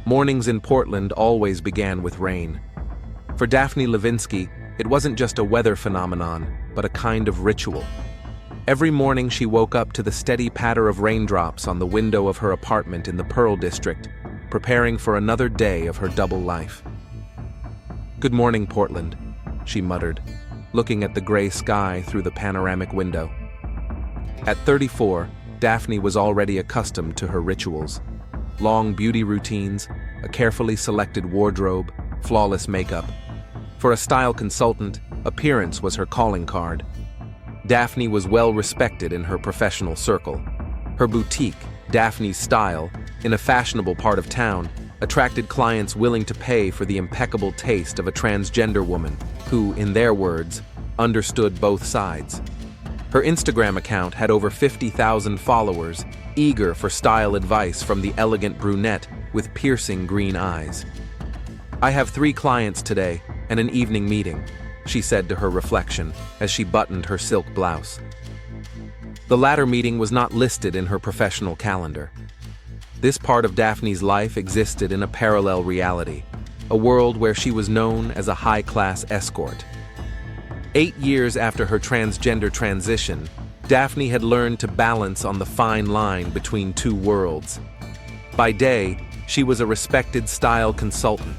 Mornings in Portland always began with rain. For Daphne Levinsky, it wasn't just a weather phenomenon, but a kind of ritual. Every morning she woke up to the steady patter of raindrops on the window of her apartment in the Pearl District, preparing for another day of her double life. "Good morning, Portland," she muttered, looking at the gray sky through the panoramic window. At 34, Daphne was already accustomed to her rituals. Long beauty routines, a carefully selected wardrobe, flawless makeup. For a style consultant, appearance was her calling card. Daphne was well respected in her professional circle. Her boutique, Daphne's Style, in a fashionable part of town, attracted clients willing to pay for the impeccable taste of a transgender woman who, in their words, understood both sides. Her Instagram account had over 50,000 followers, eager for style advice from the elegant brunette with piercing green eyes. "I have 3 clients today and an evening meeting," she said to her reflection as she buttoned her silk blouse. The latter meeting was not listed in her professional calendar. This part of Daphne's life existed in a parallel reality, a world where she was known as a high-class escort. 8 years after her transgender transition, Daphne had learned to balance on the fine line between 2 worlds. By day, she was a respected style consultant.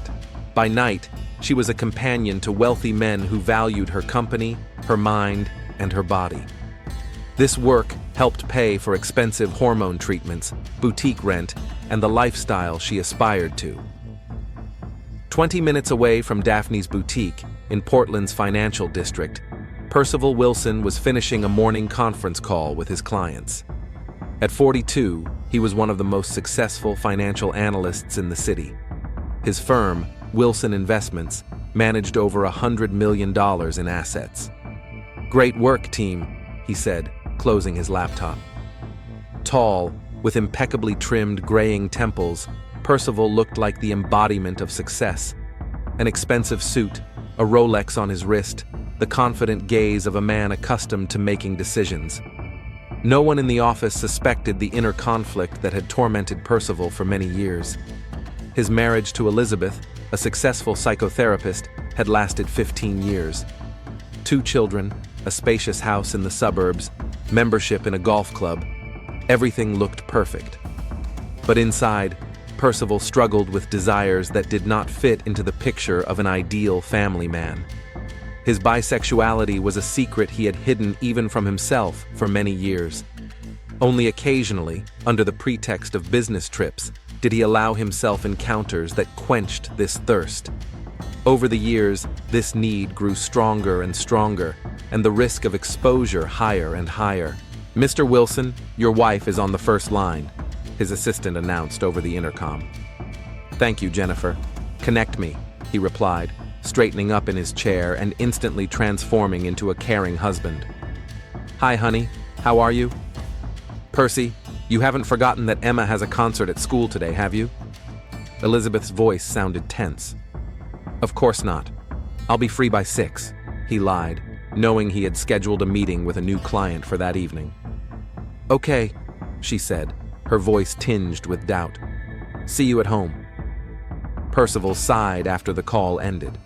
By night, she was a companion to wealthy men who valued her company, her mind, and her body. This work helped pay for expensive hormone treatments, boutique rent, and the lifestyle she aspired to. 20 minutes away from Daphne's boutique, in Portland's financial district, Percival Wilson was finishing a morning conference call with his clients. At 42, he was one of the most successful financial analysts in the city. His firm, Wilson Investments, managed over $100 million in assets. "Great work, team," he said, closing his laptop. Tall, with impeccably trimmed graying temples, Percival looked like the embodiment of success. An expensive suit, a Rolex on his wrist, the confident gaze of a man accustomed to making decisions. No one in the office suspected the inner conflict that had tormented Percival for many years. His marriage to Elizabeth, a successful psychotherapist, had lasted 15 years. 2 children, a spacious house in the suburbs, membership in a golf club. Everything looked perfect. But inside, Percival struggled with desires that did not fit into the picture of an ideal family man. His bisexuality was a secret he had hidden even from himself for many years. Only occasionally, under the pretext of business trips, did he allow himself encounters that quenched this thirst. Over the years, this need grew stronger and stronger, and the risk of exposure higher and higher. "Mr. Wilson, your wife is on the first line," his assistant announced over the intercom. "Thank you, Jennifer. Connect me," he replied, straightening up in his chair and instantly transforming into a caring husband. "Hi, honey. How are you?" "Percy, you haven't forgotten that Emma has a concert at school today, have you?" Elizabeth's voice sounded tense. "Of course not. I'll be free by 6, he lied, knowing he had scheduled a meeting with a new client for that evening. "Okay," she said, her voice tinged with doubt. "See you at home." Percival sighed after the call ended.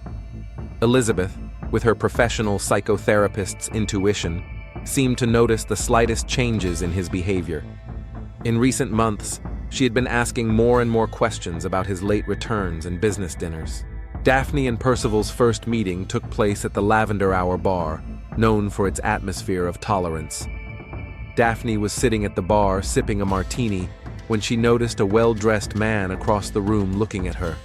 Elizabeth, with her professional psychotherapist's intuition, seemed to notice the slightest changes in his behavior. In recent months, she had been asking more and more questions about his late returns and business dinners. Daphne and Percival's first meeting took place at the Lavender Hour bar, known for its atmosphere of tolerance. Daphne was sitting at the bar sipping a martini when she noticed a well-dressed man across the room looking at her.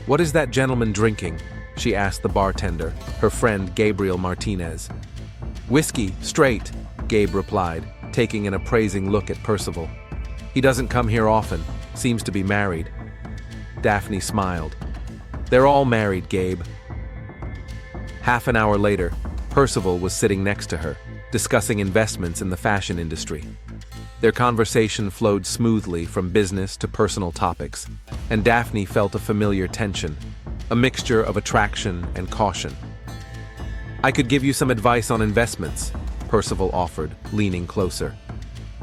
"What is that gentleman drinking?" she asked the bartender, her friend Gabriel Martinez. "Whiskey, straight," Gabe replied, taking an appraising look at Percival. "He doesn't come here often, seems to be married." Daphne smiled. "They're all married, Gabe." Half an hour later, Percival was sitting next to her, discussing investments in the fashion industry. Their conversation flowed smoothly from business to personal topics, and Daphne felt a familiar tension, a mixture of attraction and caution. "I could give you some advice on investments," Percival offered, leaning closer.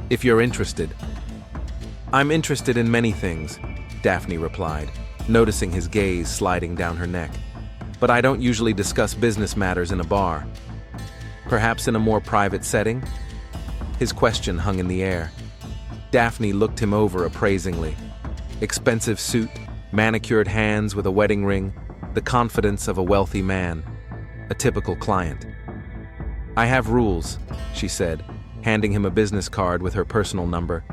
"If you're interested." "I'm interested in many things," Daphne replied, noticing his gaze sliding down her neck. "But I don't usually discuss business matters in a bar. Perhaps in a more private setting?" His question hung in the air. Daphne looked him over appraisingly. Expensive suit, manicured hands with a wedding ring, the confidence of a wealthy man. A typical client. "I have rules," she said, handing him a business card with her personal number.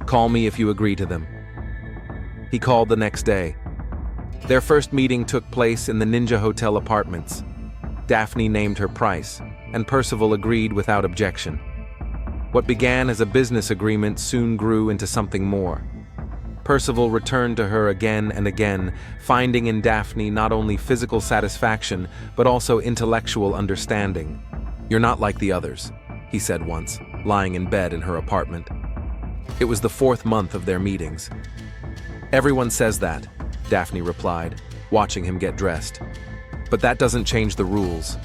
"Call me if you agree to them." He called the next day. Their first meeting took place in the Ninja Hotel apartments. Daphne named her price, and Percival agreed without objection. What began as a business agreement soon grew into something more. Percival returned to her again and again, finding in Daphne not only physical satisfaction, but also intellectual understanding. "You're not like the others," he said once, lying in bed in her apartment. It was the 4th month of their meetings. "Everyone says that," Daphne replied, watching him get dressed. "But that doesn't change the rules."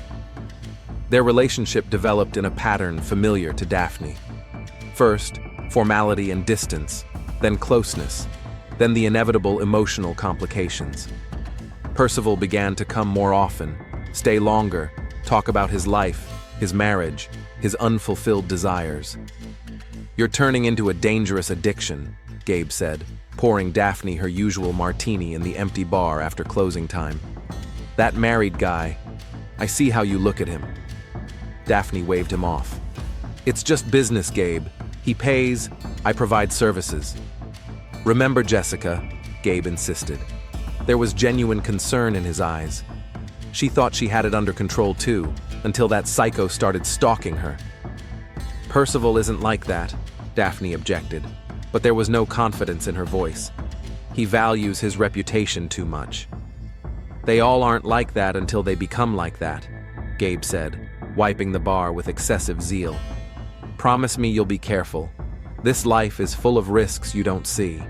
Their relationship developed in a pattern familiar to Daphne. First, formality and distance, then closeness, then the inevitable emotional complications. Percival began to come more often, stay longer, talk about his life, his marriage, his unfulfilled desires. "You're turning into a dangerous addiction," Gabe said, pouring Daphne her usual martini in the empty bar after closing time. "That married guy, I see how you look at him." Daphne waved him off. "It's just business, Gabe. He pays, I provide services." "Remember, Jessica," Gabe insisted. There was genuine concern in his eyes. She thought she had it under control too, until that psycho started stalking her. "Percival isn't like that," Daphne objected, but there was no confidence in her voice. "He values his reputation too much." "They all aren't like that until they become like that," Gabe said, wiping the bar with excessive zeal. "Promise me you'll be careful. This life is full of risks you don't see."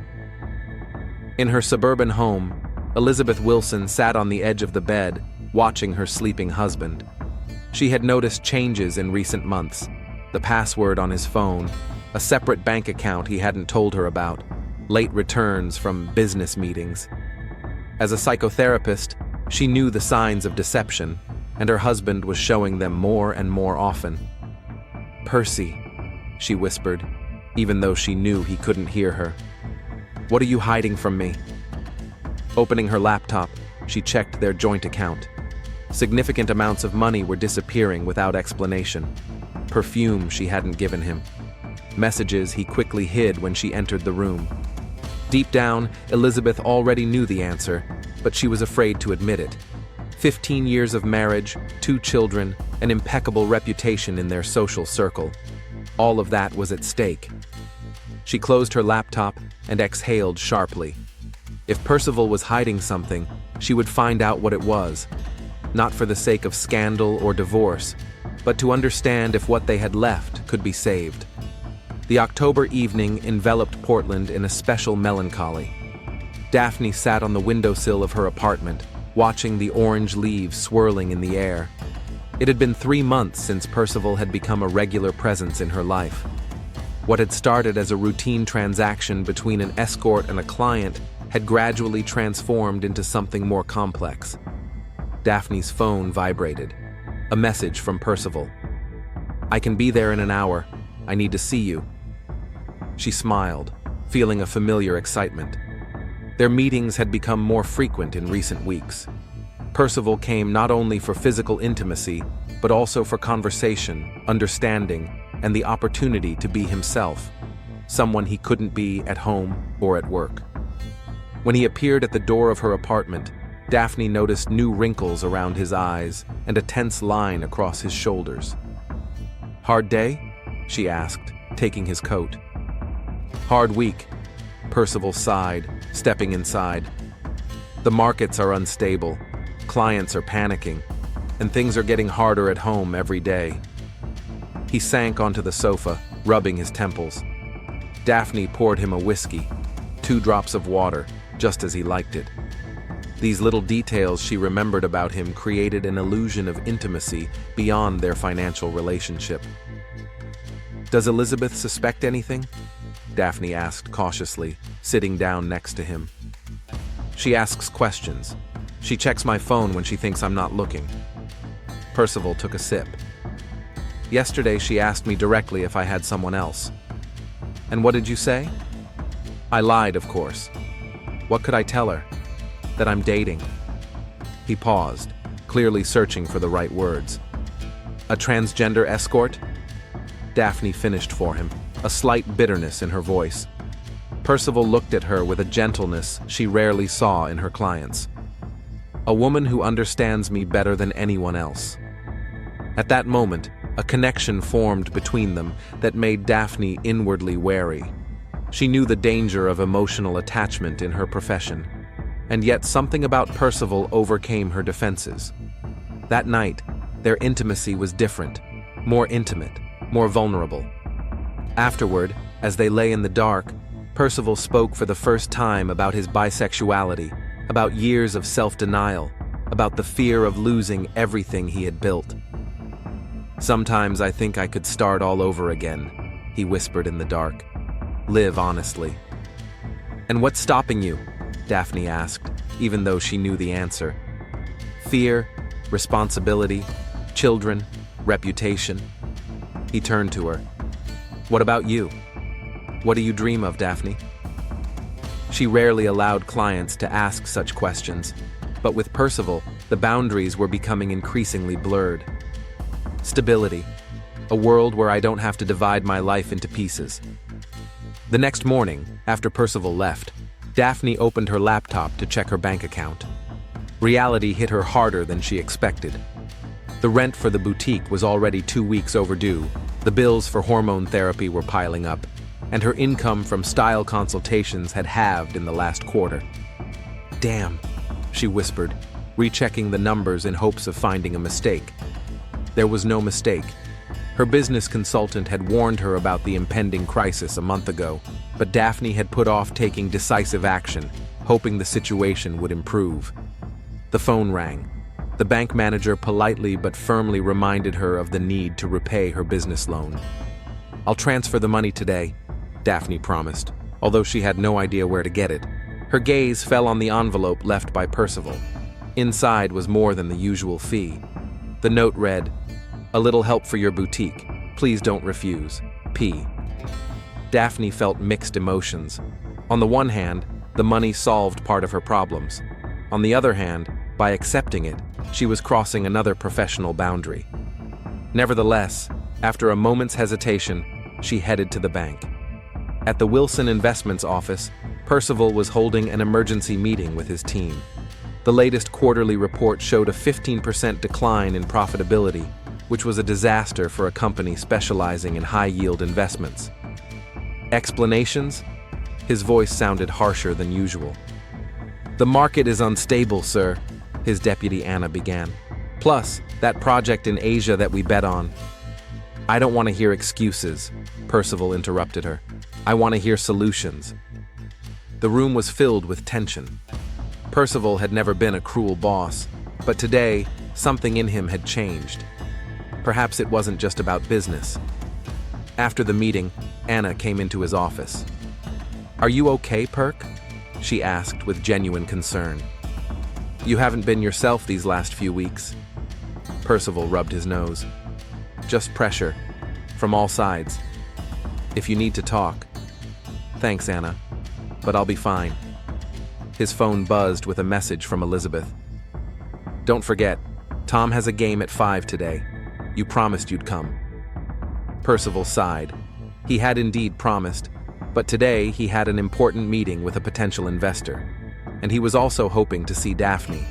In her suburban home, Elizabeth Wilson sat on the edge of the bed, watching her sleeping husband. She had noticed changes in recent months: the password on his phone, a separate bank account he hadn't told her about, late returns from business meetings. As a psychotherapist, she knew the signs of deception, and her husband was showing them more and more often. "Percy," she whispered, even though she knew he couldn't hear her. "What are you hiding from me?" Opening her laptop, she checked their joint account. Significant amounts of money were disappearing without explanation. Perfume she hadn't given him. Messages he quickly hid when she entered the room. Deep down, Elizabeth already knew the answer, but she was afraid to admit it. 15 years of marriage, 2 children, an impeccable reputation in their social circle. All of that was at stake. She closed her laptop and exhaled sharply. If Percival was hiding something, she would find out what it was. Not for the sake of scandal or divorce, but to understand if what they had left could be saved. The October evening enveloped Portland in a special melancholy. Daphne sat on the windowsill of her apartment, watching the orange leaves swirling in the air. It had been 3 months since Percival had become a regular presence in her life. What had started as a routine transaction between an escort and a client had gradually transformed into something more complex. Daphne's phone vibrated. A message from Percival. "I can be there in an hour. I need to see you." She smiled, feeling a familiar excitement. Their meetings had become more frequent in recent weeks. Percival came not only for physical intimacy, but also for conversation, understanding, and the opportunity to be himself, someone he couldn't be at home or at work. When he appeared at the door of her apartment, Daphne noticed new wrinkles around his eyes and a tense line across his shoulders. "Hard day?" she asked, taking his coat. "Hard week," Percival sighed, stepping inside. "The markets are unstable, clients are panicking, and things are getting harder at home every day." He sank onto the sofa, rubbing his temples. Daphne poured him a whiskey, 2 drops of water, just as he liked it. These little details she remembered about him created an illusion of intimacy beyond their financial relationship. "Does Elizabeth suspect anything?" Daphne asked cautiously, sitting down next to him. She asks questions. She checks my phone when she thinks I'm not looking. Percival took a sip. Yesterday she asked me directly if I had someone else. And what did you say? I lied, of course. What could I tell her? That I'm dating. He paused, clearly searching for the right words. A transgender escort? Daphne finished for him, a slight bitterness in her voice. Percival looked at her with a gentleness she rarely saw in her clients. A woman who understands me better than anyone else. At that moment, a connection formed between them that made Daphne inwardly wary. She knew the danger of emotional attachment in her profession, and yet something about Percival overcame her defenses. That night, their intimacy was different, more intimate, more vulnerable. Afterward, as they lay in the dark, Percival spoke for the first time about his bisexuality, about years of self-denial, about the fear of losing everything he had built. Sometimes I think I could start all over again, he whispered in the dark. Live honestly. And what's stopping you? Daphne asked, even though she knew the answer. Fear, responsibility, children, reputation. He turned to her. What about you? What do you dream of, Daphne? She rarely allowed clients to ask such questions, but with Percival, the boundaries were becoming increasingly blurred. Stability. A world where I don't have to divide my life into pieces. The next morning, after Percival left, Daphne opened her laptop to check her bank account. Reality hit her harder than she expected. The rent for the boutique was already 2 weeks overdue, the bills for hormone therapy were piling up, and her income from style consultations had halved in the last quarter. Damn, she whispered, rechecking the numbers in hopes of finding a mistake. There was no mistake. Her business consultant had warned her about the impending crisis a month ago, but Daphne had put off taking decisive action, hoping the situation would improve. The phone rang. The bank manager politely but firmly reminded her of the need to repay her business loan. I'll transfer the money today, Daphne promised, although she had no idea where to get it. Her gaze fell on the envelope left by Percival. Inside was more than the usual fee. The note read, "A little help for your boutique. Please don't refuse. P." Daphne felt mixed emotions. On the one hand, the money solved part of her problems. On the other hand, by accepting it, she was crossing another professional boundary. Nevertheless, after a moment's hesitation, she headed to the bank. At the Wilson Investments office, Percival was holding an emergency meeting with his team. The latest quarterly report showed a 15% decline in profitability, which was a disaster for a company specializing in high-yield investments. Explanations? His voice sounded harsher than usual. The market is unstable, sir, his deputy Anna began. Plus, that project in Asia that we bet on. I don't want to hear excuses, Percival interrupted her. I want to hear solutions. The room was filled with tension. Percival had never been a cruel boss, but today, something in him had changed. Perhaps it wasn't just about business. After the meeting, Anna came into his office. Are you okay, Perk? She asked with genuine concern. You haven't been yourself these last few weeks. Percival rubbed his nose. Just pressure, from all sides. If you need to talk. Thanks, Anna, but I'll be fine. His phone buzzed with a message from Elizabeth. Don't forget, Tom has a game at 5 today. You promised you'd come. Percival sighed. He had indeed promised, but today he had an important meeting with a potential investor, and he was also hoping to see Daphne.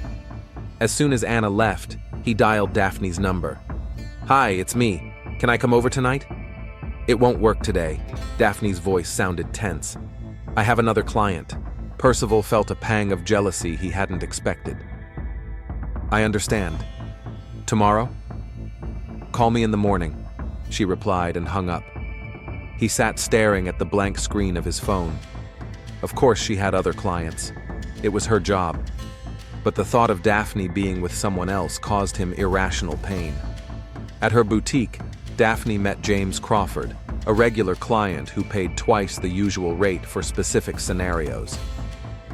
As soon as Anna left, he dialed Daphne's number. Hi, it's me. Can I come over tonight? It won't work today. Daphne's voice sounded tense. I have another client. Percival felt a pang of jealousy he hadn't expected. I understand. Tomorrow? Call me in the morning, she replied and hung up. He sat staring at the blank screen of his phone. Of course she had other clients. It was her job. But the thought of Daphne being with someone else caused him irrational pain. At her boutique, Daphne met James Crawford, a regular client who paid twice the usual rate for specific scenarios.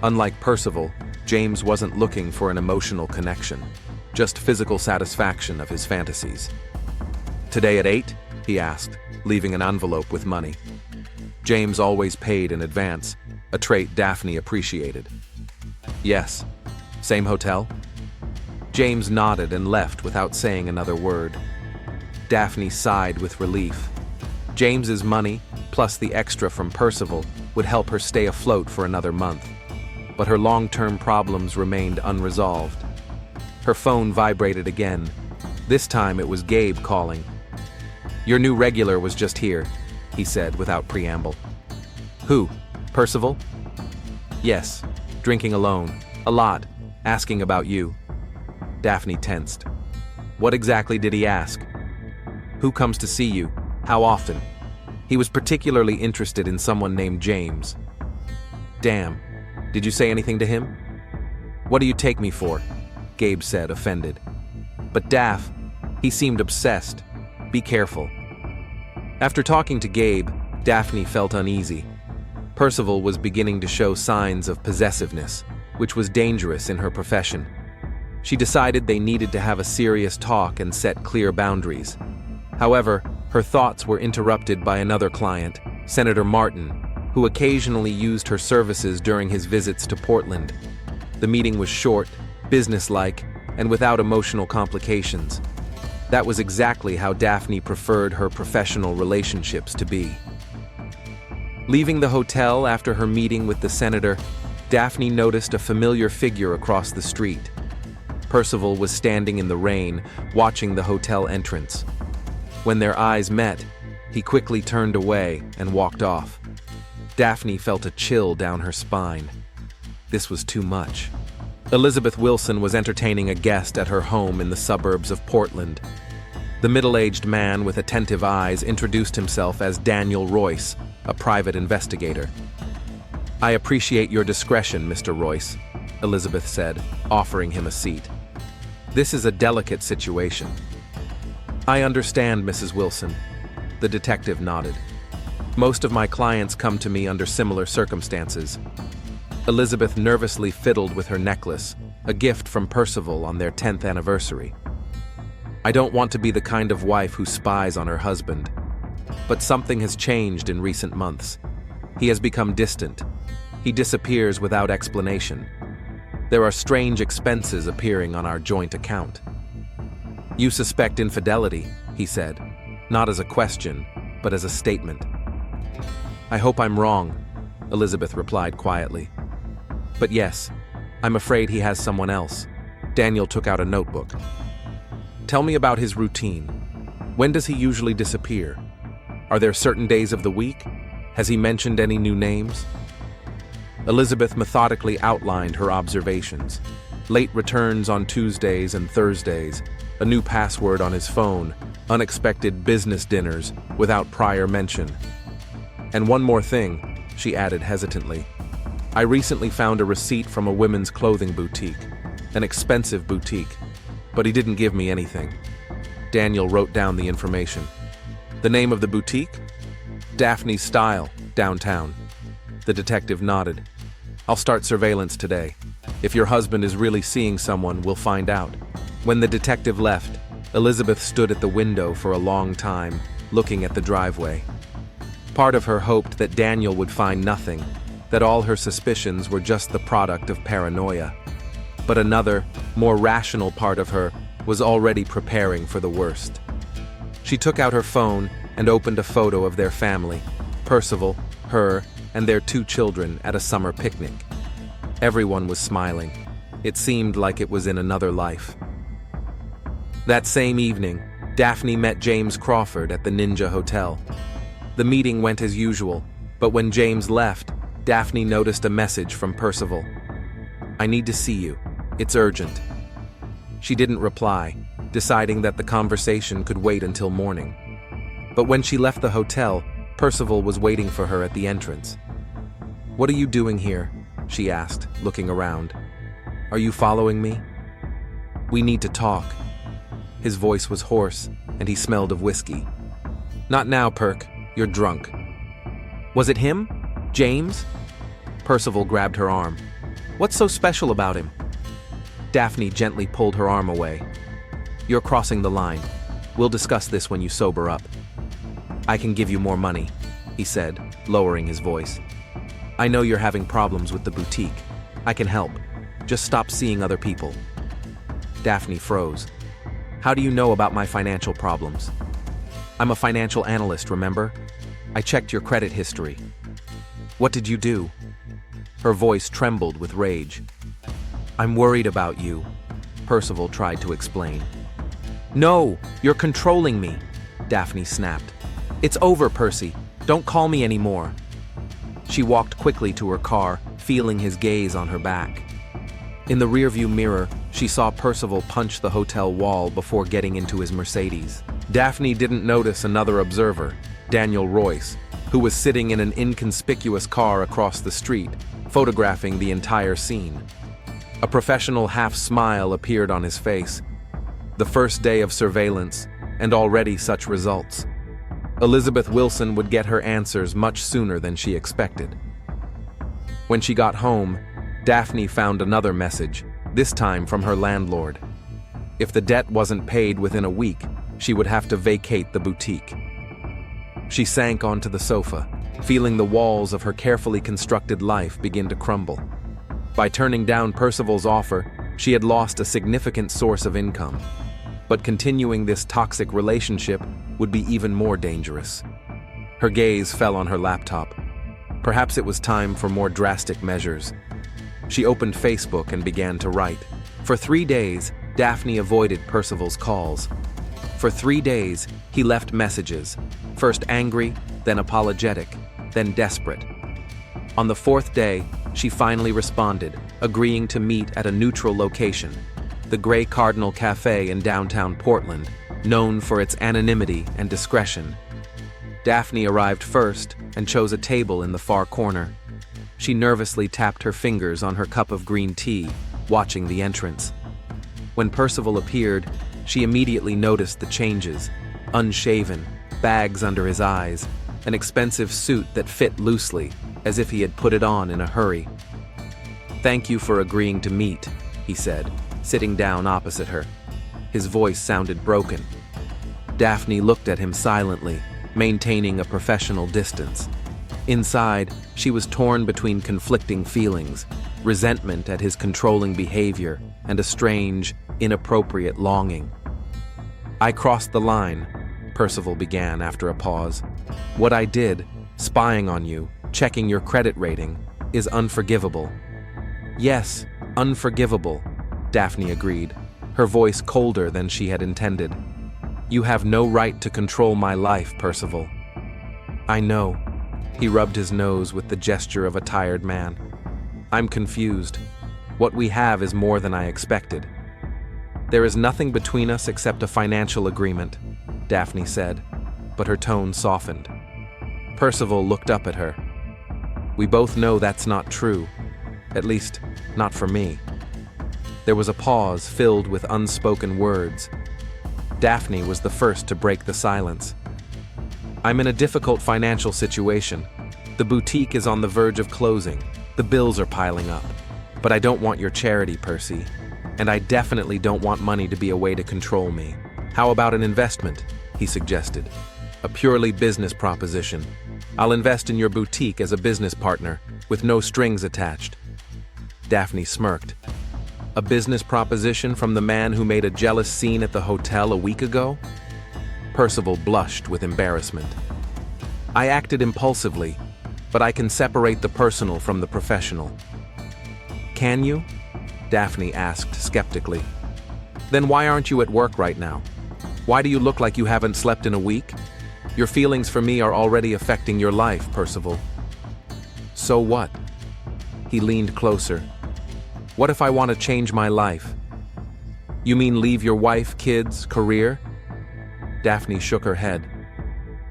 Unlike Percival, James wasn't looking for an emotional connection, just physical satisfaction of his fantasies. "Today at 8?" he asked, leaving an envelope with money. James always paid in advance, a trait Daphne appreciated. "Yes. Same hotel?" James nodded and left without saying another word. Daphne sighed with relief. James's money, plus the extra from Percival, would help her stay afloat for another month. But her long-term problems remained unresolved. Her phone vibrated again. This time it was Gabe calling. "Your new regular was just here," he said without preamble. "Who? Percival?" "Yes. Drinking alone. A lot. Asking about you." Daphne tensed. "What exactly did he ask?" "Who comes to see you? How often?" He was particularly interested in someone named James. "Damn. Did you say anything to him?" "What do you take me for?" Gabe said, offended. "But Daph, he seemed obsessed. Be careful." After talking to Gabe, Daphne felt uneasy. Percival was beginning to show signs of possessiveness, which was dangerous in her profession. She decided they needed to have a serious talk and set clear boundaries. However, her thoughts were interrupted by another client, Senator Martin, who occasionally used her services during his visits to Portland. The meeting was short, businesslike, and without emotional complications. That was exactly how Daphne preferred her professional relationships to be. Leaving the hotel after her meeting with the senator, Daphne noticed a familiar figure across the street. Percival was standing in the rain, watching the hotel entrance. When their eyes met, he quickly turned away and walked off. Daphne felt a chill down her spine. This was too much. Elizabeth Wilson was entertaining a guest at her home in the suburbs of Portland. The middle-aged man with attentive eyes introduced himself as Daniel Royce, a private investigator. "I appreciate your discretion, Mr. Royce," Elizabeth said, offering him a seat. "This is a delicate situation." "I understand, Mrs. Wilson." The detective nodded. "Most of my clients come to me under similar circumstances." Elizabeth nervously fiddled with her necklace, a gift from Percival on their 10th anniversary. "I don't want to be the kind of wife who spies on her husband. But something has changed in recent months. He has become distant. He disappears without explanation. There are strange expenses appearing on our joint account." "You suspect infidelity," he said, not as a question, but as a statement. "I hope I'm wrong," Elizabeth replied quietly. "But yes, I'm afraid he has someone else." Daniel took out a notebook. "Tell me about his routine. When does he usually disappear? Are there certain days of the week? Has he mentioned any new names?" Elizabeth methodically outlined her observations. Late returns on Tuesdays and Thursdays, a new password on his phone, unexpected business dinners without prior mention. "And one more thing," she added hesitantly. "I recently found a receipt from a women's clothing boutique, an expensive boutique, but he didn't give me anything." Daniel wrote down the information. "The name of the boutique?" "Daphne's Style, downtown." The detective nodded. "I'll start surveillance today. If your husband is really seeing someone, we'll find out." When the detective left, Elizabeth stood at the window for a long time, looking at the driveway. Part of her hoped that Daniel would find nothing, that all her suspicions were just the product of paranoia. But another, more rational part of her was already preparing for the worst. She took out her phone and opened a photo of their family, Percival, her, and their 2 children at a summer picnic. Everyone was smiling. It seemed like it was in another life. That same evening, Daphne met James Crawford at the Ninja Hotel. The meeting went as usual, but when James left, Daphne noticed a message from Percival. "I need to see you. It's urgent." She didn't reply, deciding that the conversation could wait until morning. But when she left the hotel, Percival was waiting for her at the entrance. "What are you doing here?" she asked, looking around. "Are you following me?" "We need to talk." His voice was hoarse, and he smelled of whiskey. "Not now, Perk. You're drunk." "Was it him? James?" Percival grabbed her arm. What's so special about him? Daphne gently pulled her arm away. You're crossing the line. We'll discuss this when you sober up. I can give you more money, he said, lowering his voice. I know you're having problems with the boutique. I can help. Just stop seeing other people. Daphne froze. How do you know about my financial problems? I'm a financial analyst, remember? I checked your credit history. What did you do? Her voice trembled with rage. I'm worried about you, Percival tried to explain. No, you're controlling me, Daphne snapped. It's over, Percy. Don't call me anymore. She walked quickly to her car, feeling his gaze on her back. In the rearview mirror, she saw Percival punch the hotel wall before getting into his Mercedes. Daphne didn't notice another observer, Daniel Royce, who was sitting in an inconspicuous car across the street, photographing the entire scene. A professional half-smile appeared on his face. The first day of surveillance, and already such results. Elizabeth Wilson would get her answers much sooner than she expected. When she got home, Daphne found another message, this time from her landlord. If the debt wasn't paid within a week, she would have to vacate the boutique. She sank onto the sofa, feeling the walls of her carefully constructed life begin to crumble. By turning down Percival's offer, she had lost a significant source of income. But continuing this toxic relationship would be even more dangerous. Her gaze fell on her laptop. Perhaps it was time for more drastic measures. She opened Facebook and began to write. For 3 days, Daphne avoided Percival's calls. For 3 days, he left messages, first angry, then apologetic, then desperate. On the 4th day, she finally responded, agreeing to meet at a neutral location, the Grey Cardinal Cafe in downtown Portland, known for its anonymity and discretion. Daphne arrived first and chose a table in the far corner. She nervously tapped her fingers on her cup of green tea, watching the entrance. When Percival appeared, she immediately noticed the changes: unshaven, bags under his eyes, an expensive suit that fit loosely, as if he had put it on in a hurry. "Thank you for agreeing to meet," he said, sitting down opposite her. His voice sounded broken. Daphne looked at him silently, maintaining a professional distance. Inside, she was torn between conflicting feelings, resentment at his controlling behavior, and a strange, inappropriate longing. "I crossed the line," Percival began after a pause. "What I did, spying on you, checking your credit rating, is unforgivable." "Yes, unforgivable," Daphne agreed, her voice colder than she had intended. "You have no right to control my life, Percival." "I know." He rubbed his nose with the gesture of a tired man. "I'm confused. What we have is more than I expected." "There is nothing between us except a financial agreement," Daphne said, but her tone softened. Percival looked up at her. "We both know that's not true. At least, not for me." There was a pause filled with unspoken words. Daphne was the first to break the silence. "I'm in a difficult financial situation. The boutique is on the verge of closing. The bills are piling up. But I don't want your charity, Percy. And I definitely don't want money to be a way to control me. How about an investment?" he suggested. "A purely business proposition. I'll invest in your boutique as a business partner, with no strings attached." Daphne smirked. "A business proposition from the man who made a jealous scene at the hotel a week ago?" Percival blushed with embarrassment. "I acted impulsively, but I can separate the personal from the professional." "Can you?" Daphne asked skeptically. "Then why aren't you at work right now? Why do you look like you haven't slept in a week? Your feelings for me are already affecting your life, Percival." "So what?" He leaned closer. "What if I want to change my life?" "You mean leave your wife, kids, career?" Daphne shook her head.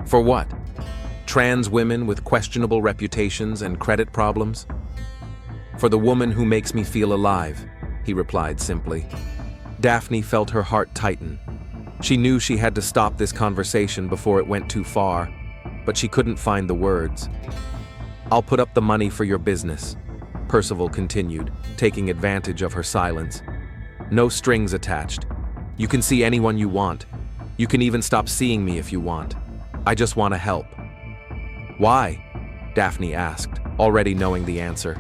"For what? Trans women with questionable reputations and credit problems?" "For the woman who makes me feel alive," he replied simply. Daphne felt her heart tighten. She knew she had to stop this conversation before it went too far, but she couldn't find the words. "I'll put up the money for your business," Percival continued, taking advantage of her silence. No strings attached. You can see anyone you want. You can even stop seeing me if you want. I just want to help. Why? Daphne asked, already knowing the answer.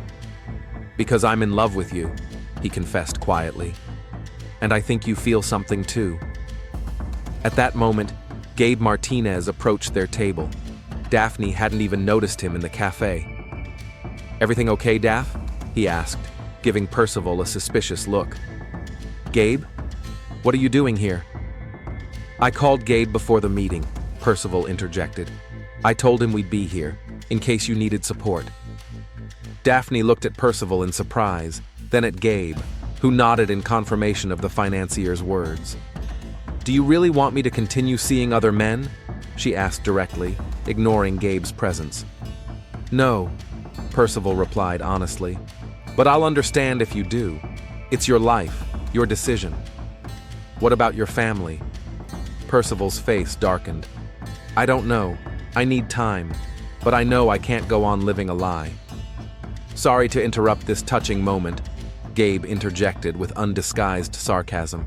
Because I'm in love with you, he confessed quietly. And I think you feel something too. At that moment, Gabe Martinez approached their table. Daphne hadn't even noticed him in the cafe. Everything okay, Daph? He asked, giving Percival a suspicious look. Gabe? What are you doing here? I called Gabe before the meeting, Percival interjected. I told him we'd be here, in case you needed support. Daphne looked at Percival in surprise, then at Gabe, who nodded in confirmation of the financier's words. Do you really want me to continue seeing other men? She asked directly, ignoring Gabe's presence. No, Percival replied honestly. But I'll understand if you do. It's your life, your decision. What about your family? Percival's face darkened. I don't know. I need time. But I know I can't go on living a lie. Sorry to interrupt this touching moment, Gabe interjected with undisguised sarcasm.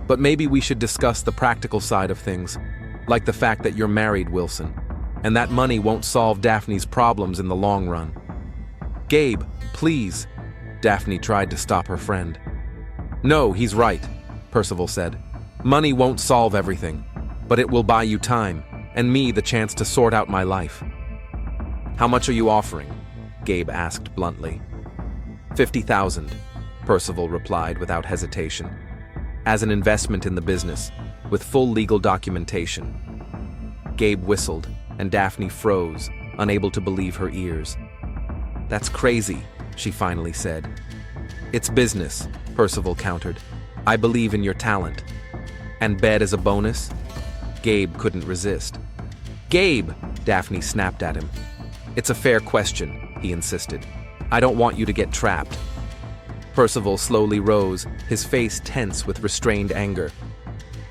But maybe we should discuss the practical side of things, like the fact that you're married, Wilson, and that money won't solve Daphne's problems in the long run. Gabe, please. Daphne tried to stop her friend. No, he's right, Percival said. Money won't solve everything, but it will buy you time, and me the chance to sort out my life. How much are you offering? Gabe asked bluntly. 50,000, Percival replied without hesitation. As an investment in the business, with full legal documentation. Gabe whistled, and Daphne froze, unable to believe her ears. That's crazy, she finally said. It's business, Percival countered. I believe in your talent. And bed as a bonus? Gabe couldn't resist. Gabe, Daphne snapped at him. It's a fair question, he insisted. I don't want you to get trapped. Percival slowly rose, his face tense with restrained anger.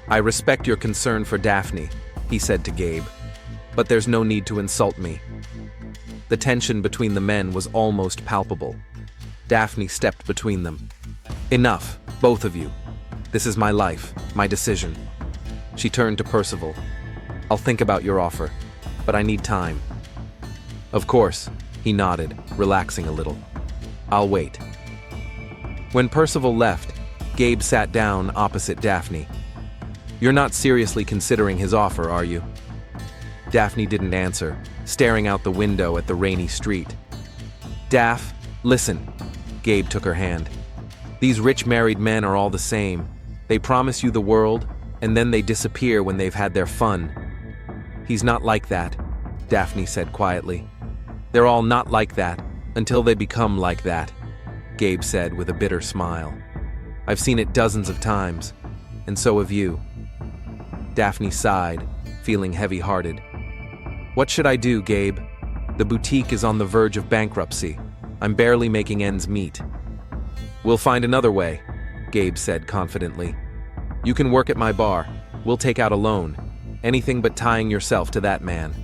I respect your concern for Daphne, he said to Gabe, but there's no need to insult me. The tension between the men was almost palpable. Daphne stepped between them. Enough, both of you. This is my life, my decision. She turned to Percival. I'll think about your offer, but I need time. Of course, he nodded, relaxing a little. I'll wait. When Percival left, Gabe sat down opposite Daphne. You're not seriously considering his offer, are you? Daphne didn't answer, staring out the window at the rainy street. Daph, listen. Gabe took her hand. These rich married men are all the same. They promise you the world, and then they disappear when they've had their fun. He's not like that, Daphne said quietly. They're all not like that, until they become like that, Gabe said with a bitter smile. I've seen it dozens of times, and so have you. Daphne sighed, feeling heavy-hearted. What should I do, Gabe? The boutique is on the verge of bankruptcy. I'm barely making ends meet. We'll find another way, Gabe said confidently. You can work at my bar. We'll take out a loan. Anything but tying yourself to that man.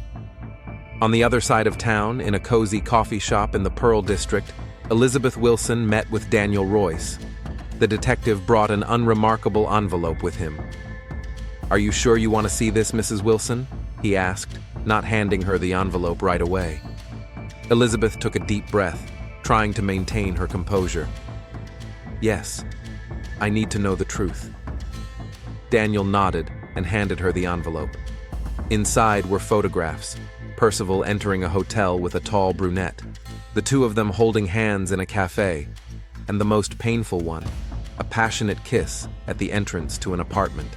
On the other side of town, in a cozy coffee shop in the Pearl District, Elizabeth Wilson met with Daniel Royce. The detective brought an unremarkable envelope with him. Are you sure you want to see this, Mrs. Wilson? He asked, not handing her the envelope right away. Elizabeth took a deep breath, trying to maintain her composure. Yes, I need to know the truth. Daniel nodded and handed her the envelope. Inside were photographs, Percival entering a hotel with a tall brunette, the two of them holding hands in a cafe, and the most painful one, a passionate kiss at the entrance to an apartment.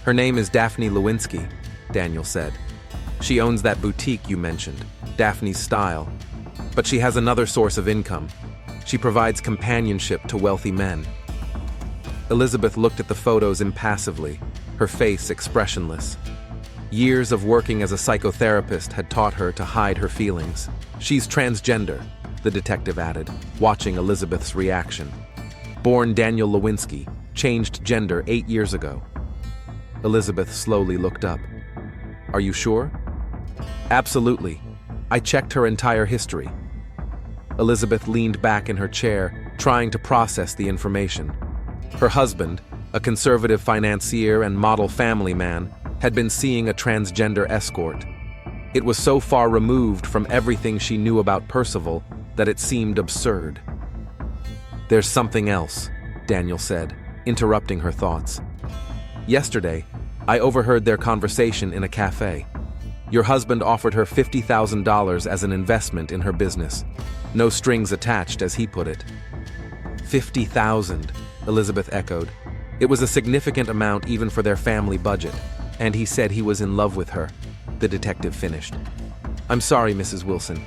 Her name is Daphne Lewinsky, Daniel said. She owns that boutique you mentioned, Daphne's Style, but she has another source of income. She provides companionship to wealthy men. Elizabeth looked at the photos impassively, her face expressionless. Years of working as a psychotherapist had taught her to hide her feelings. She's transgender, the detective added, watching Elizabeth's reaction. Born Daniel Lewinsky, changed gender 8 years ago. Elizabeth slowly looked up. Are you sure? Absolutely. I checked her entire history. Elizabeth leaned back in her chair, trying to process the information. Her husband, a conservative financier and model family man, had been seeing a transgender escort. It was so far removed from everything she knew about Percival that it seemed absurd. "There's something else," Daniel said, interrupting her thoughts. "Yesterday, I overheard their conversation in a cafe. Your husband offered her $50,000 as an investment in her business. No strings attached, as he put it." "50,000," Elizabeth echoed. It was a significant amount even for their family budget, and he said he was in love with her, the detective finished. "I'm sorry, Mrs. Wilson.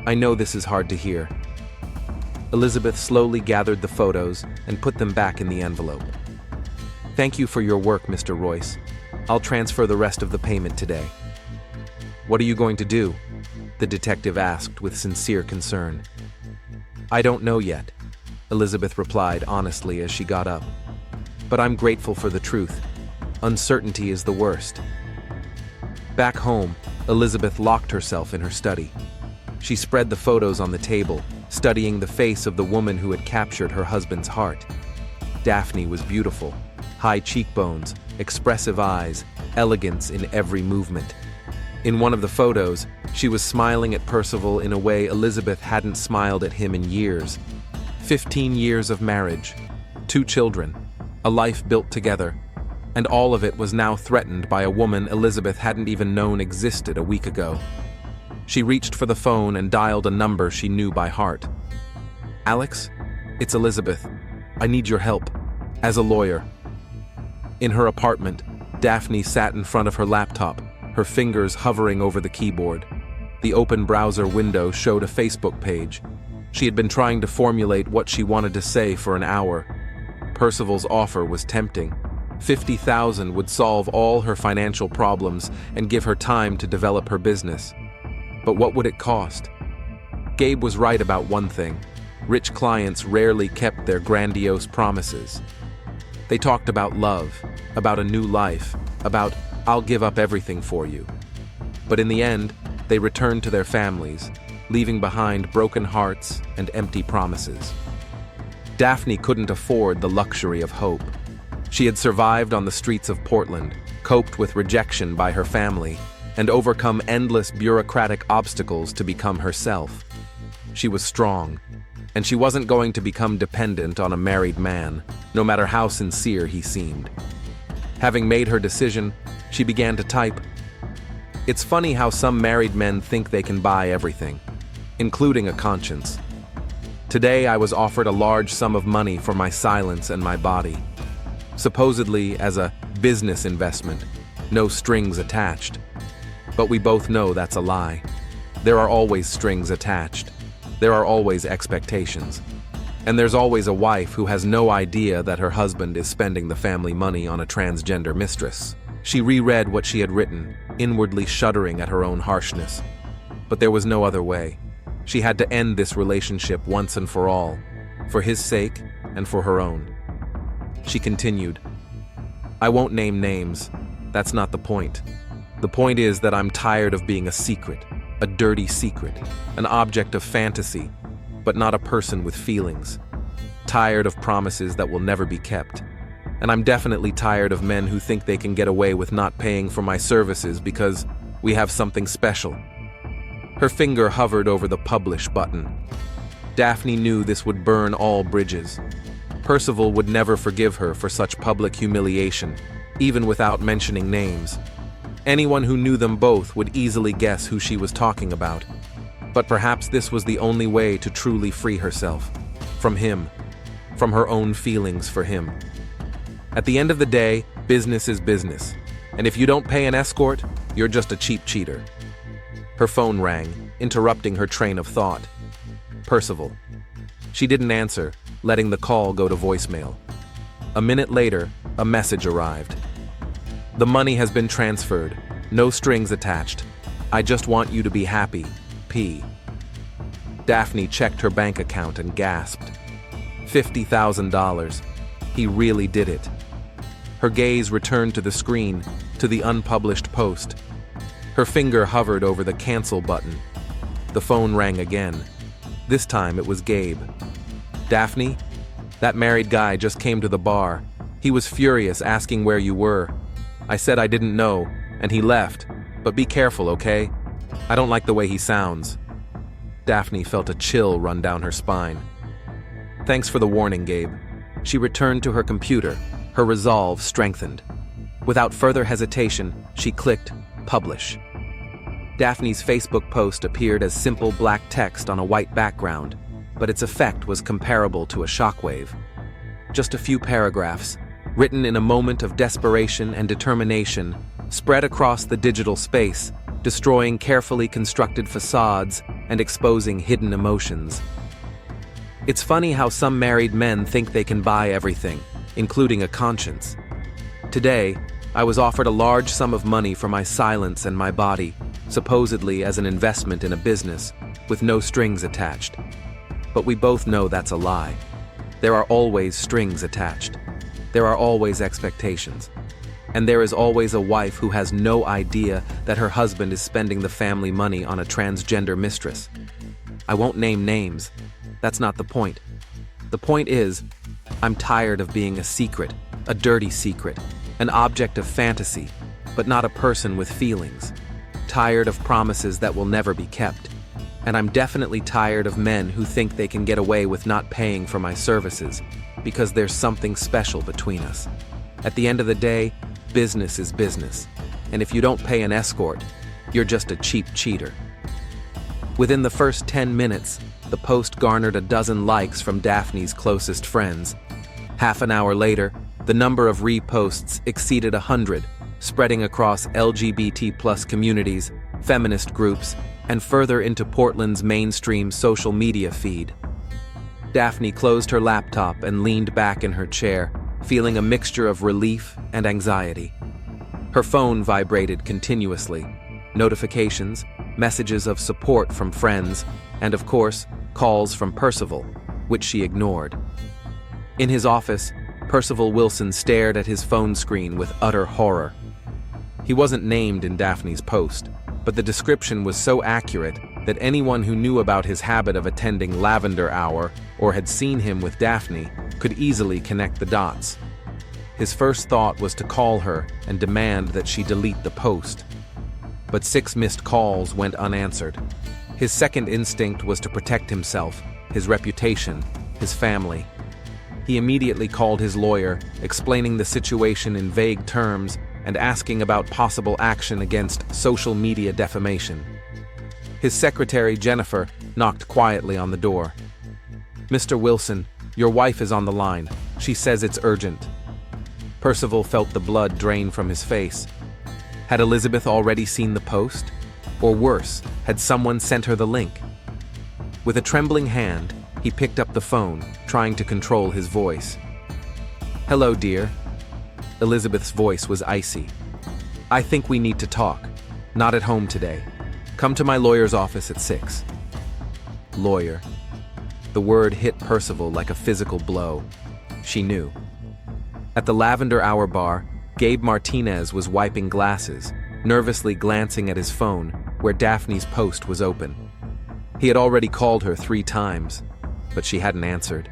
I know this is hard to hear." Elizabeth slowly gathered the photos and put them back in the envelope. "Thank you for your work, Mr. Royce. I'll transfer the rest of the payment today." "What are you going to do?" the detective asked with sincere concern. "I don't know yet," Elizabeth replied honestly as she got up. "But I'm grateful for the truth. Uncertainty is the worst." Back home, Elizabeth locked herself in her study. She spread the photos on the table, studying the face of the woman who had captured her husband's heart. Daphne was beautiful. High cheekbones, expressive eyes, elegance in every movement. In one of the photos, she was smiling at Percival in a way Elizabeth hadn't smiled at him in years. 15 years of marriage, 2 children, a life built together, and all of it was now threatened by a woman Elizabeth hadn't even known existed a week ago. She reached for the phone and dialed a number she knew by heart. "Alex, it's Elizabeth. I need your help, as a lawyer." In her apartment, Daphne sat in front of her laptop, her fingers hovering over the keyboard. The open browser window showed a Facebook page. She had been trying to formulate what she wanted to say for an hour. Percival's offer was tempting. 50,000 would solve all her financial problems and give her time to develop her business. But what would it cost? Gabe was right about one thing. Rich clients rarely kept their grandiose promises. They talked about love, about a new life, about "I'll give up everything for you." But in the end, they returned to their families, leaving behind broken hearts and empty promises. Daphne couldn't afford the luxury of hope. She had survived on the streets of Portland, coped with rejection by her family, and overcome endless bureaucratic obstacles to become herself. She was strong, and she wasn't going to become dependent on a married man, no matter how sincere he seemed. Having made her decision, she began to type. "It's funny how some married men think they can buy everything, including a conscience. Today I was offered a large sum of money for my silence and my body, supposedly as a business investment, no strings attached. But we both know that's a lie. There are always strings attached. There are always expectations. And there's always a wife who has no idea that her husband is spending the family money on a transgender mistress." She reread what she had written, inwardly shuddering at her own harshness. But there was no other way. She had to end this relationship once and for all, for his sake and for her own. She continued, "I won't name names. That's not the point. The point is that I'm tired of being a secret, a dirty secret, an object of fantasy, but not a person with feelings. Tired of promises that will never be kept. And I'm definitely tired of men who think they can get away with not paying for my services because we have something special." Her finger hovered over the publish button. Daphne knew this would burn all bridges. Percival would never forgive her for such public humiliation, even without mentioning names. Anyone who knew them both would easily guess who she was talking about. But perhaps this was the only way to truly free herself. From him. From her own feelings for him. At the end of the day, business is business. And if you don't pay an escort, you're just a cheap cheater. Her phone rang, interrupting her train of thought. Percival. She didn't answer, letting the call go to voicemail. A minute later, a message arrived. "The money has been transferred. No strings attached. I just want you to be happy. P." Daphne checked her bank account and gasped. $50,000. He really did it. Her gaze returned to the screen, to the unpublished post. Her finger hovered over the cancel button. The phone rang again. This time it was Gabe. "Daphne, that married guy just came to the bar. He was furious, asking where you were. I said I didn't know, and he left. But be careful, okay? I don't like the way he sounds." Daphne felt a chill run down her spine. "Thanks for the warning, Gabe." She returned to her computer, her resolve strengthened. Without further hesitation, she clicked publish. Daphne's Facebook post appeared as simple black text on a white background, but its effect was comparable to a shockwave. Just a few paragraphs, written in a moment of desperation and determination, spread across the digital space, destroying carefully constructed facades and exposing hidden emotions. It's funny how some married men think they can buy everything, including a conscience. Today, I was offered a large sum of money for my silence and my body, supposedly as an investment in a business, with no strings attached. But we both know that's a lie. There are always strings attached. There are always expectations. And there is always a wife who has no idea that her husband is spending the family money on a transgender mistress. I won't name names. That's not the point. The point is, I'm tired of being a secret, a dirty secret, an object of fantasy, but not a person with feelings. Tired of promises that will never be kept. And I'm definitely tired of men who think they can get away with not paying for my services, because there's something special between us. At the end of the day, business is business, and if you don't pay an escort, you're just a cheap cheater. Within the first 10 minutes, the post garnered a dozen likes from Daphne's closest friends. Half an hour later, the number of reposts exceeded 100, spreading across LGBT+ communities, feminist groups, and further into Portland's mainstream social media feed. Daphne closed her laptop and leaned back in her chair, feeling a mixture of relief and anxiety. Her phone vibrated continuously. Notifications, messages of support from friends, and of course, calls from Percival, which she ignored. In his office, Percival Wilson stared at his phone screen with utter horror. He wasn't named in Daphne's post, but the description was so accurate that anyone who knew about his habit of attending Lavender Hour or had seen him with Daphne could easily connect the dots. His first thought was to call her and demand that she delete the post. But 6 missed calls went unanswered. His second instinct was to protect himself, his reputation, his family. He immediately called his lawyer, explaining the situation in vague terms and asking about possible action against social media defamation. His secretary, Jennifer, knocked quietly on the door. "Mr. Wilson, your wife is on the line. She says it's urgent." Percival felt the blood drain from his face. Had Elizabeth already seen the post? Or worse, had someone sent her the link? With a trembling hand, he picked up the phone, trying to control his voice. "Hello, dear." Elizabeth's voice was icy. "I think we need to talk. Not at home today. Come to my lawyer's office at 6. Lawyer. The word hit Percival like a physical blow. She knew. At the Lavender Hour bar, Gabe Martinez was wiping glasses, nervously glancing at his phone, where Daphne's post was open. He had already called her 3 times, but she hadn't answered.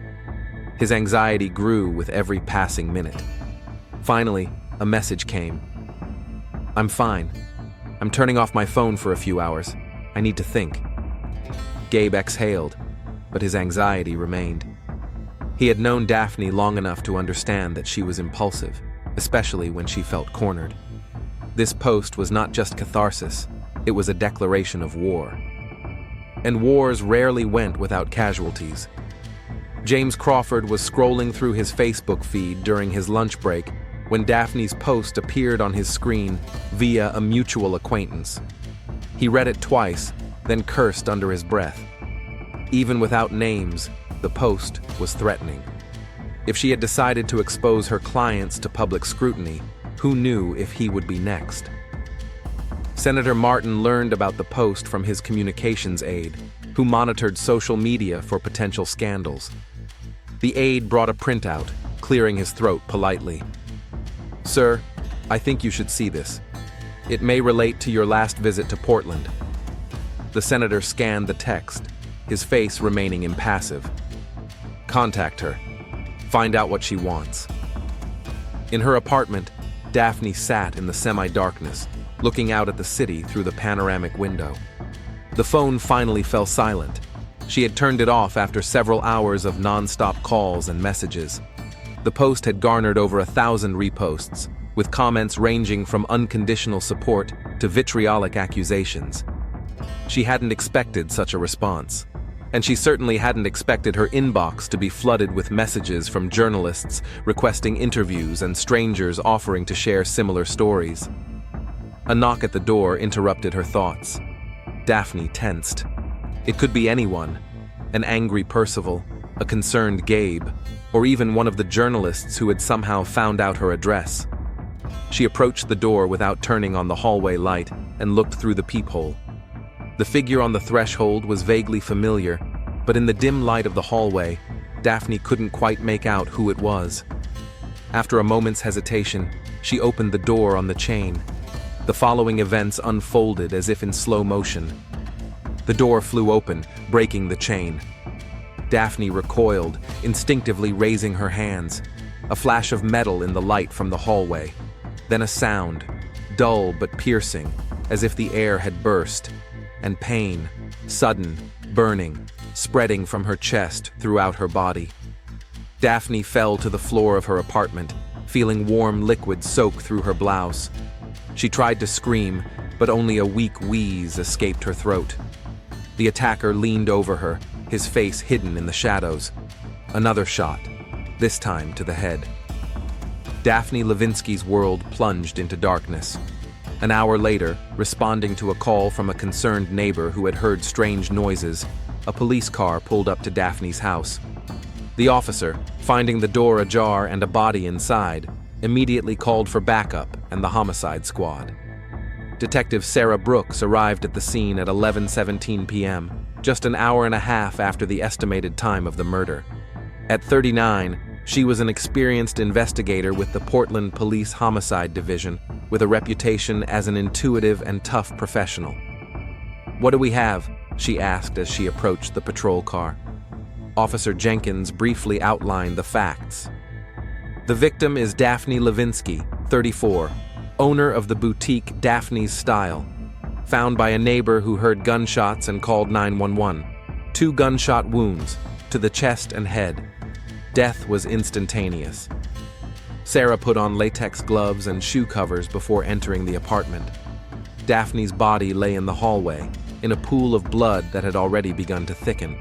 His anxiety grew with every passing minute. Finally, a message came. "I'm fine. I'm turning off my phone for a few hours. I need to think." Gabe exhaled, but his anxiety remained. He had known Daphne long enough to understand that she was impulsive, especially when she felt cornered. This post was not just catharsis, it was a declaration of war. And wars rarely went without casualties. James Crawford was scrolling through his Facebook feed during his lunch break when Daphne's post appeared on his screen via a mutual acquaintance. He read it twice, then cursed under his breath. Even without names, the post was threatening. If she had decided to expose her clients to public scrutiny, who knew if he would be next? Senator Martin learned about the post from his communications aide, who monitored social media for potential scandals. The aide brought a printout, clearing his throat politely. "Sir, I think you should see this. It may relate to your last visit to Portland." The senator scanned the text. his face remaining impassive. Contact her. Find out what she wants. In her apartment, Daphne sat in the semi-darkness, looking out at the city through the panoramic window. The phone finally fell silent. She had turned it off after several hours of non-stop calls and messages. The post had garnered over 1,000 reposts, with comments ranging from unconditional support to vitriolic accusations. She hadn't expected such a response, and she certainly hadn't expected her inbox to be flooded with messages from journalists requesting interviews and strangers offering to share similar stories. A knock at the door interrupted her thoughts. Daphne tensed. It could be anyone, an angry Percival, a concerned Gabe, or even one of the journalists who had somehow found out her address. She approached the door without turning on the hallway light and looked through the peephole. The figure on the threshold was vaguely familiar, but in the dim light of the hallway, Daphne couldn't quite make out who it was. After a moment's hesitation, she opened the door on the chain. The following events unfolded as if in slow motion. The door flew open, breaking the chain. Daphne recoiled, instinctively raising her hands. A flash of metal in the light from the hallway. Then a sound, dull but piercing, as if the air had burst. And pain, sudden, burning, spreading from her chest throughout her body. Daphne fell to the floor of her apartment, feeling warm liquid soak through her blouse. She tried to scream, but only a weak wheeze escaped her throat. The attacker leaned over her, his face hidden in the shadows. Another shot, this time to the head. Daphne Levinsky's world plunged into darkness. An hour later, responding to a call from a concerned neighbor who had heard strange noises, a police car pulled up to Daphne's house. The officer, finding the door ajar and a body inside, immediately called for backup and the homicide squad. Detective Sarah Brooks arrived at the scene at 11:17 p.m., just an hour and a half after the estimated time of the murder. At 39, she was an experienced investigator with the Portland Police Homicide Division, with a reputation as an intuitive and tough professional. "What do we have?" she asked as she approached the patrol car. Officer Jenkins briefly outlined the facts. The victim is Daphne Levinsky, 34, owner of the boutique Daphne's Style, found by a neighbor who heard gunshots and called 911. 2 gunshot wounds, to the chest and head. Death was instantaneous. Sarah put on latex gloves and shoe covers before entering the apartment. Daphne's body lay in the hallway, in a pool of blood that had already begun to thicken.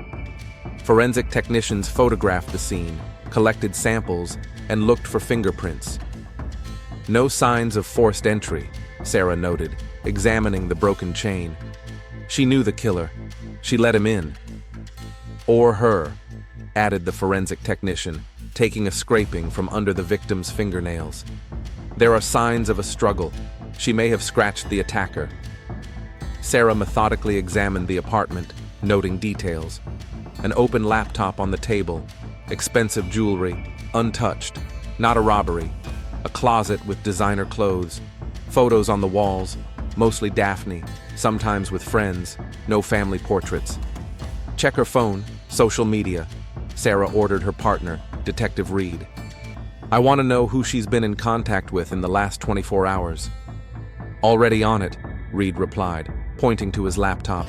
Forensic technicians photographed the scene, collected samples, and looked for fingerprints. No signs of forced entry, Sarah noted, examining the broken chain. She knew the killer. She let him in. Or her, added the forensic technician, taking a scraping from under the victim's fingernails. There are signs of a struggle. She may have scratched the attacker. Sarah methodically examined the apartment, noting details. An open laptop on the table, expensive jewelry, untouched, not a robbery. A closet with designer clothes, photos on the walls, mostly Daphne, sometimes with friends, no family portraits. Check her phone, social media, Sarah ordered her partner, Detective Reed. I want to know who she's been in contact with in the last 24 hours. Already on it, Reed replied, pointing to his laptop.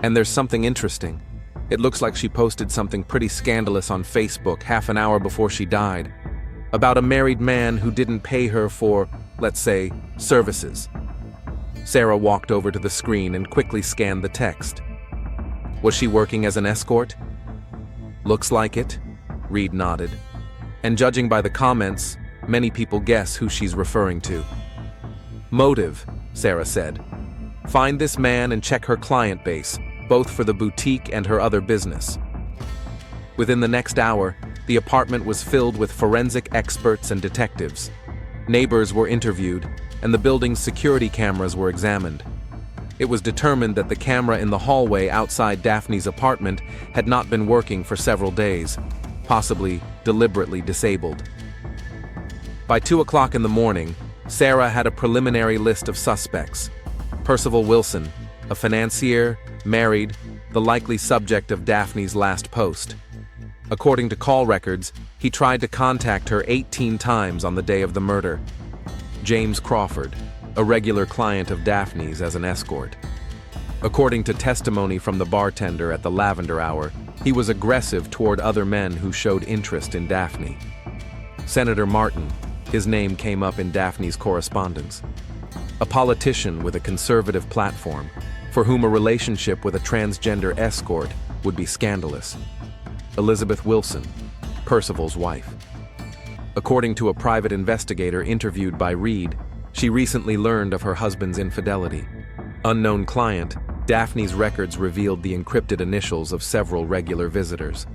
And there's something interesting. It looks like she posted something pretty scandalous on Facebook half an hour before she died, about a married man who didn't pay her for, let's say, services. Sarah walked over to the screen and quickly scanned the text. Was she working as an escort? Looks like it, Reed nodded. And judging by the comments, many people guess who she's referring to. Motive, Sarah said. Find this man and check her client base, both for the boutique and her other business. Within the next hour, the apartment was filled with forensic experts and detectives. Neighbors were interviewed, and the building's security cameras were examined. It was determined that the camera in the hallway outside Daphne's apartment had not been working for several days, possibly deliberately disabled. By 2 o'clock in the morning, Sarah had a preliminary list of suspects. Percival Wilson, a financier, married, the likely subject of Daphne's last post. According to call records, he tried to contact her 18 times on the day of the murder. James Crawford, a regular client of Daphne's as an escort. According to testimony from the bartender at the Lavender Hour, he was aggressive toward other men who showed interest in Daphne. Senator Martin, his name came up in Daphne's correspondence. A politician with a conservative platform, for whom a relationship with a transgender escort would be scandalous. Elizabeth Wilson, Percival's wife. According to a private investigator interviewed by Reed, she recently learned of her husband's infidelity. Unknown client, Daphne's records revealed the encrypted initials of several regular visitors.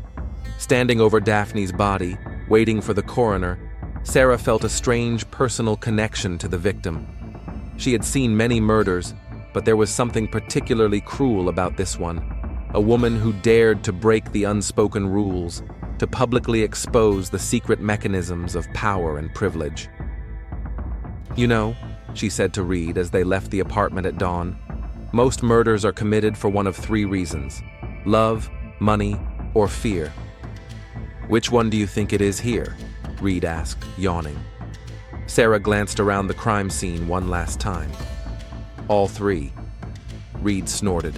Standing over Daphne's body, waiting for the coroner, Sarah felt a strange personal connection to the victim. She had seen many murders, but there was something particularly cruel about this one. A woman who dared to break the unspoken rules, to publicly expose the secret mechanisms of power and privilege. "You know," she said to Reed as they left the apartment at dawn, "most murders are committed for one of three reasons: love, money, or fear." "Which one do you think it is here?" Reed asked, yawning. Sarah glanced around the crime scene one last time. "All three." Reed snorted.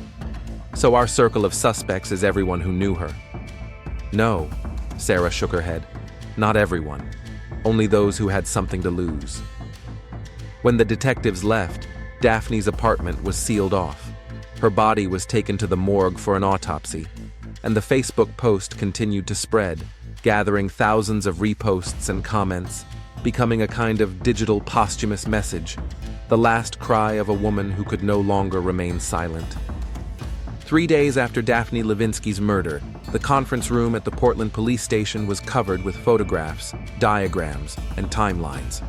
"So our circle of suspects is everyone who knew her?" "No," Sarah shook her head. "Not everyone. Only those who had something to lose." When the detectives left, Daphne's apartment was sealed off. Her body was taken to the morgue for an autopsy, and the Facebook post continued to spread, gathering thousands of reposts and comments, becoming a kind of digital posthumous message, the last cry of a woman who could no longer remain silent. 3 days after Daphne Levinsky's murder, the conference room at the Portland police station was covered with photographs, diagrams, and timelines.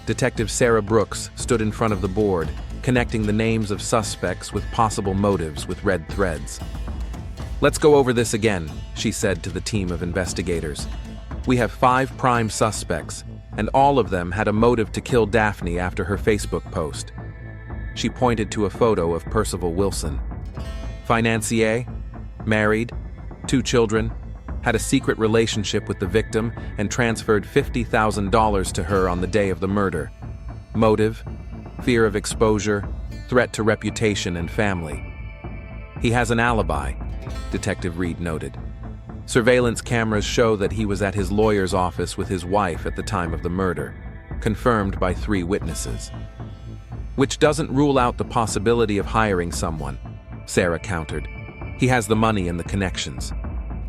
Detective Sarah Brooks stood in front of the board, connecting the names of suspects with possible motives with red threads. "Let's go over this again," she said to the team of investigators. "We have 5 prime suspects, and all of them had a motive to kill Daphne after her Facebook post." She pointed to a photo of Percival Wilson. Financier, married, 2 children, had a secret relationship with the victim and transferred $50,000 to her on the day of the murder. Motive: fear of exposure, threat to reputation and family. "He has an alibi," Detective Reed noted. "Surveillance cameras show that he was at his lawyer's office with his wife at the time of the murder, confirmed by 3 witnesses. Which doesn't rule out the possibility of hiring someone," Sarah countered. "He has the money and the connections."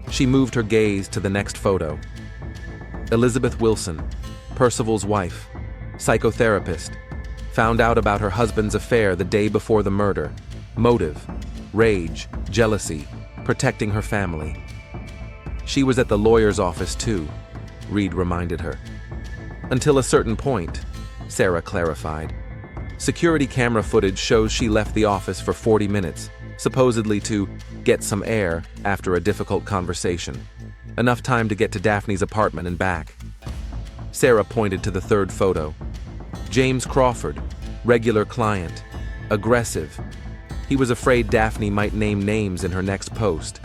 She moved her gaze to the next photo. Elizabeth Wilson, Percival's wife, psychotherapist, found out about her husband's affair the day before the murder. Motive: rage, jealousy, protecting her family. "She was at the lawyer's office too," Reed reminded her. "Until a certain point," Sarah clarified. "Security camera footage shows she left the office for 40 minutes, supposedly to get some air after a difficult conversation. Enough time to get to Daphne's apartment and back." Sarah pointed to the 3rd photo. James Crawford, regular client, aggressive. He was afraid Daphne might name names in her next post.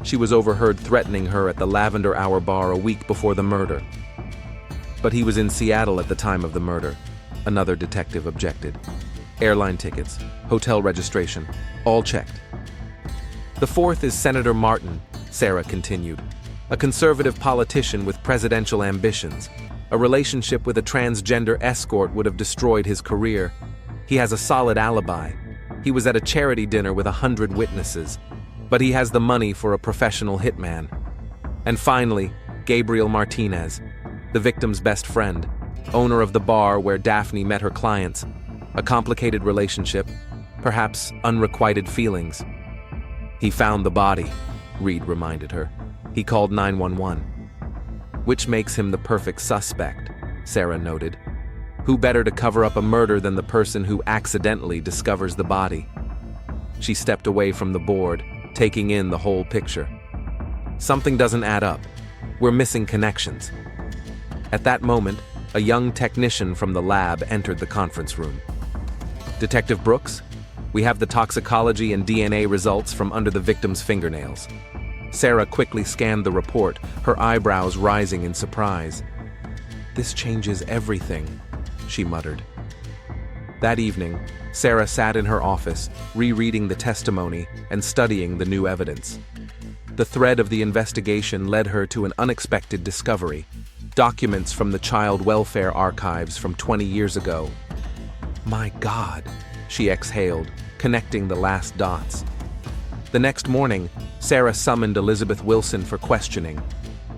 She was overheard threatening her at the Lavender Hour bar a week before the murder. "But he was in Seattle at the time of the murder," another detective objected. "Airline tickets, hotel registration, all checked." "The 4th is Senator Martin," Sarah continued. "A conservative politician with presidential ambitions. A relationship with a transgender escort would have destroyed his career. He has a solid alibi. He was at a charity dinner with 100 witnesses. But he has the money for a professional hitman." And finally, Gabriel Martinez, the victim's best friend, owner of the bar where Daphne met her clients. A complicated relationship, perhaps unrequited feelings. "He found the body," Reed reminded her. "He called 911. "Which makes him the perfect suspect," Sarah noted. "Who better to cover up a murder than the person who accidentally discovers the body?" She stepped away from the board, taking in the whole picture. "Something doesn't add up. We're missing connections." At that moment, a young technician from the lab entered the conference room. "Detective Brooks?" We have the toxicology and DNA results from under the victim's fingernails. Sarah quickly scanned the report, her eyebrows rising in surprise. "This changes everything," she muttered. That evening, Sarah sat in her office, rereading the testimony and studying the new evidence. The thread of the investigation led her to an unexpected discovery: documents from the child welfare archives from 20 years ago. "My God," she exhaled, connecting the last dots. The next morning, Sarah summoned Elizabeth Wilson for questioning.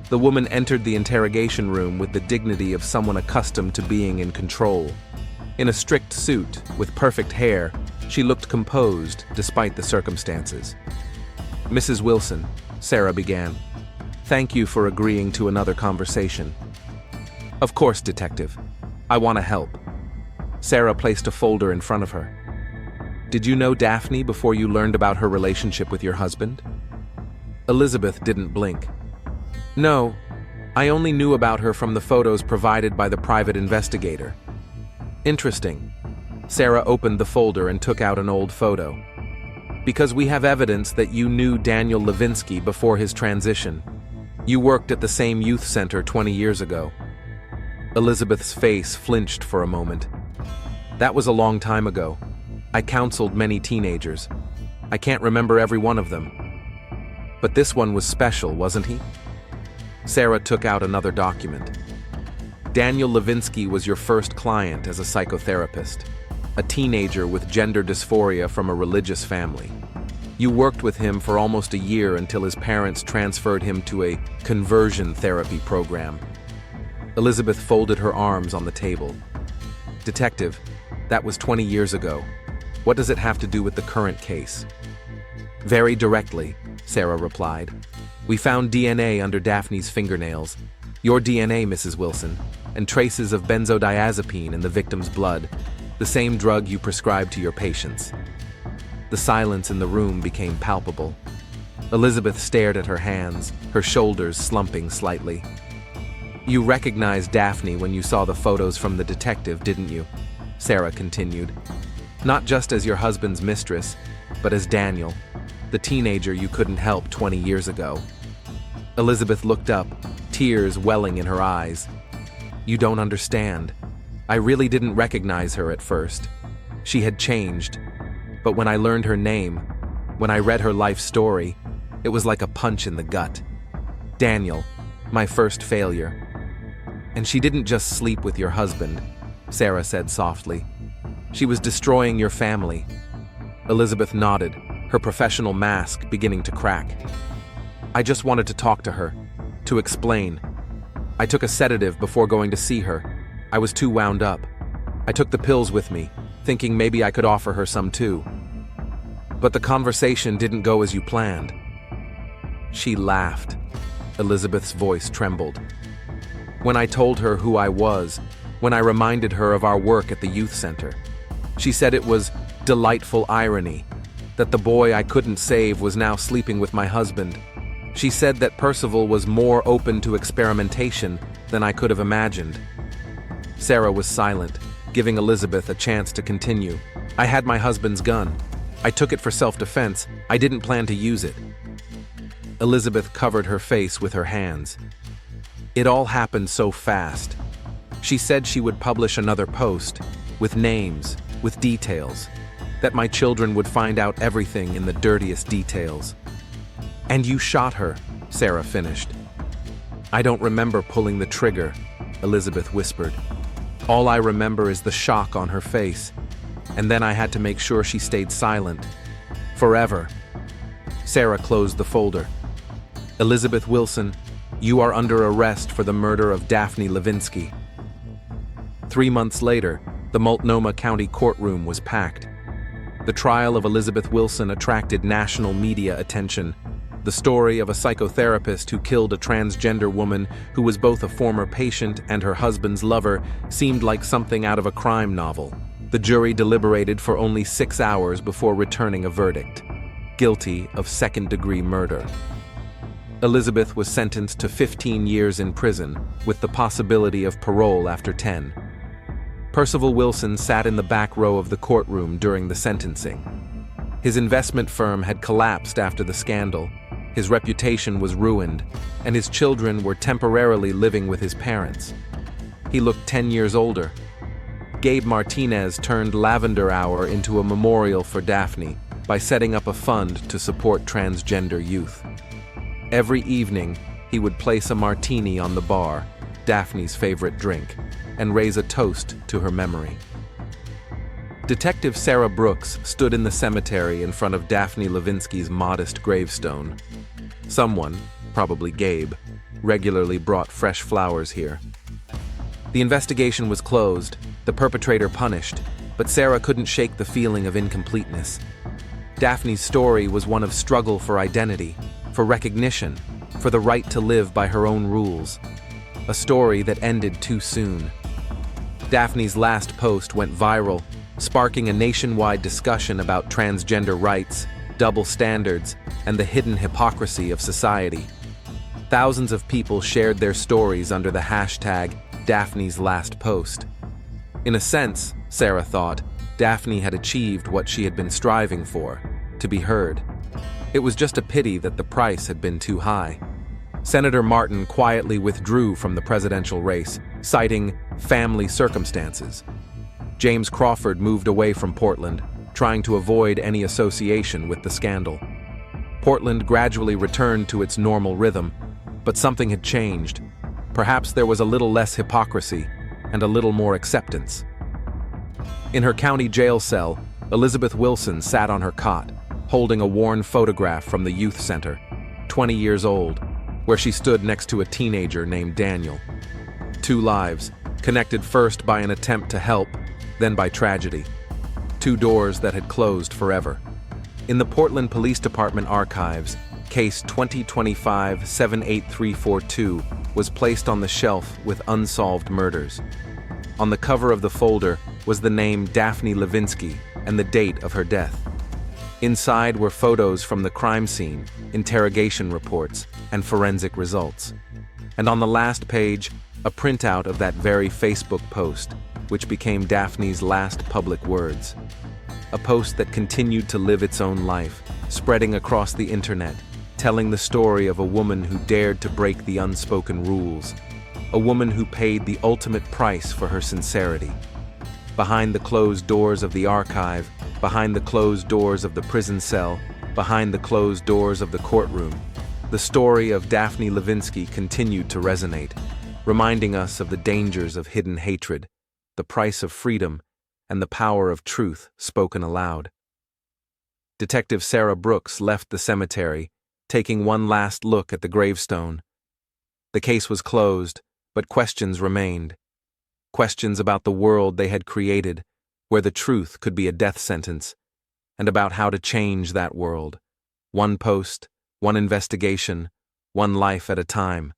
The woman entered the interrogation room with the dignity of someone accustomed to being in control. In a strict suit, with perfect hair, she looked composed despite the circumstances. "Mrs. Wilson," Sarah began, "thank you for agreeing to another conversation." "Of course, Detective. I want to help." Sarah placed a folder in front of her. "Did you know Daphne before you learned about her relationship with your husband?" Elizabeth didn't blink. "No, I only knew about her from the photos provided by the private investigator." "Interesting." Sarah opened the folder and took out an old photo. "Because we have evidence that you knew Daniel Levinsky before his transition. You worked at the same youth center 20 years ago." Elizabeth's face flinched for a moment. "That was a long time ago. I counseled many teenagers. I can't remember every one of them. But this one was special, wasn't he?" Sarah took out another document. "Daniel Levinsky was your first client as a psychotherapist, a teenager with gender dysphoria from a religious family. You worked with him for almost a year until his parents transferred him to a conversion therapy program." Elizabeth folded her arms on the table. "Detective, that was 20 years ago. What does it have to do with the current case?" "Very directly," Sarah replied. "We found DNA under Daphne's fingernails. Your DNA, Mrs. Wilson, and traces of benzodiazepine in the victim's blood, the same drug you prescribed to your patients." The silence in the room became palpable. Elizabeth stared at her hands, her shoulders slumping slightly. "You recognized Daphne when you saw the photos from the detective, didn't you?" Sarah continued. "Not just as your husband's mistress, but as Daniel, the teenager you couldn't help 20 years ago." Elizabeth looked up, tears welling in her eyes. "You don't understand. I really didn't recognize her at first. She had changed. But when I learned her name, when I read her life story, it was like a punch in the gut. Daniel, my first failure." "And she didn't just sleep with your husband," Sarah said softly. "She was destroying your family." Elizabeth nodded, her professional mask beginning to crack. "I just wanted to talk to her, to explain. I took a sedative before going to see her. I was too wound up. I took the pills with me, thinking maybe I could offer her some too. But the conversation didn't go as you planned." She laughed. Elizabeth's voice trembled. "When I told her who I was, when I reminded her of our work at the youth center, she said it was delightful irony, that the boy I couldn't save was now sleeping with my husband. She said that Percival was more open to experimentation than I could have imagined." Sarah was silent, giving Elizabeth a chance to continue. "I had my husband's gun. I took it for self-defense. I didn't plan to use it." Elizabeth covered her face with her hands. "It all happened so fast. She said she would publish another post, with names, with details, that my children would find out everything in the dirtiest details. And you shot her," Sarah finished. "I don't remember pulling the trigger," Elizabeth whispered. "All I remember is the shock on her face, and then I had to make sure she stayed silent. Forever." Sarah closed the folder. "Elizabeth Wilson, you are under arrest for the murder of Daphne Levinsky." 3 months later, the Multnomah County courtroom was packed. The trial of Elizabeth Wilson attracted national media attention. The story of a psychotherapist who killed a transgender woman who was both a former patient and her husband's lover seemed like something out of a crime novel. The jury deliberated for only 6 hours before returning a verdict: guilty of second-degree murder. Elizabeth was sentenced to 15 years in prison, with the possibility of parole after 10. Percival Wilson sat in the back row of the courtroom during the sentencing. His investment firm had collapsed after the scandal, his reputation was ruined, and his children were temporarily living with his parents. He looked 10 years older. Gabe Martinez turned Lavender Hour into a memorial for Daphne by setting up a fund to support transgender youth. Every evening, he would place a martini on the bar, Daphne's favorite drink, and raise a toast to her memory. Detective Sarah Brooks stood in the cemetery in front of Daphne Levinsky's modest gravestone. Someone, probably Gabe, regularly brought fresh flowers here. The investigation was closed, the perpetrator punished, but Sarah couldn't shake the feeling of incompleteness. Daphne's story was one of struggle for identity, for recognition, for the right to live by her own rules. A story that ended too soon. Daphne's last post went viral, sparking a nationwide discussion about transgender rights, double standards, and the hidden hypocrisy of society. Thousands of people shared their stories under the hashtag Daphne's last post. In a sense, Sarah thought, Daphne had achieved what she had been striving for, to be heard. It was just a pity that the price had been too high. Senator Martin quietly withdrew from the presidential race, citing family circumstances. James Crawford moved away from Portland, trying to avoid any association with the scandal. Portland gradually returned to its normal rhythm, but something had changed. Perhaps there was a little less hypocrisy and a little more acceptance. In her county jail cell, Elizabeth Wilson sat on her cot, holding a worn photograph from the youth center, 20 years old, where she stood next to a teenager named Daniel. Two lives, connected first by an attempt to help, then by tragedy. Two doors that had closed forever. In the Portland Police Department archives, case 2025-78342 was placed on the shelf with unsolved murders. On the cover of the folder was the name Daphne Levinsky and the date of her death. Inside were photos from the crime scene, interrogation reports, and forensic results. And on the last page, a printout of that very Facebook post, which became Daphne's last public words. A post that continued to live its own life, spreading across the internet, telling the story of a woman who dared to break the unspoken rules, a woman who paid the ultimate price for her sincerity. Behind the closed doors of the archive, behind the closed doors of the prison cell, behind the closed doors of the courtroom, the story of Daphne Levinsky continued to resonate, reminding us of the dangers of hidden hatred, the price of freedom, and the power of truth spoken aloud. Detective Sarah Brooks left the cemetery, taking one last look at the gravestone. The case was closed, but questions remained. Questions about the world they had created, where the truth could be a death sentence, and about how to change that world. One post, one investigation, one life at a time.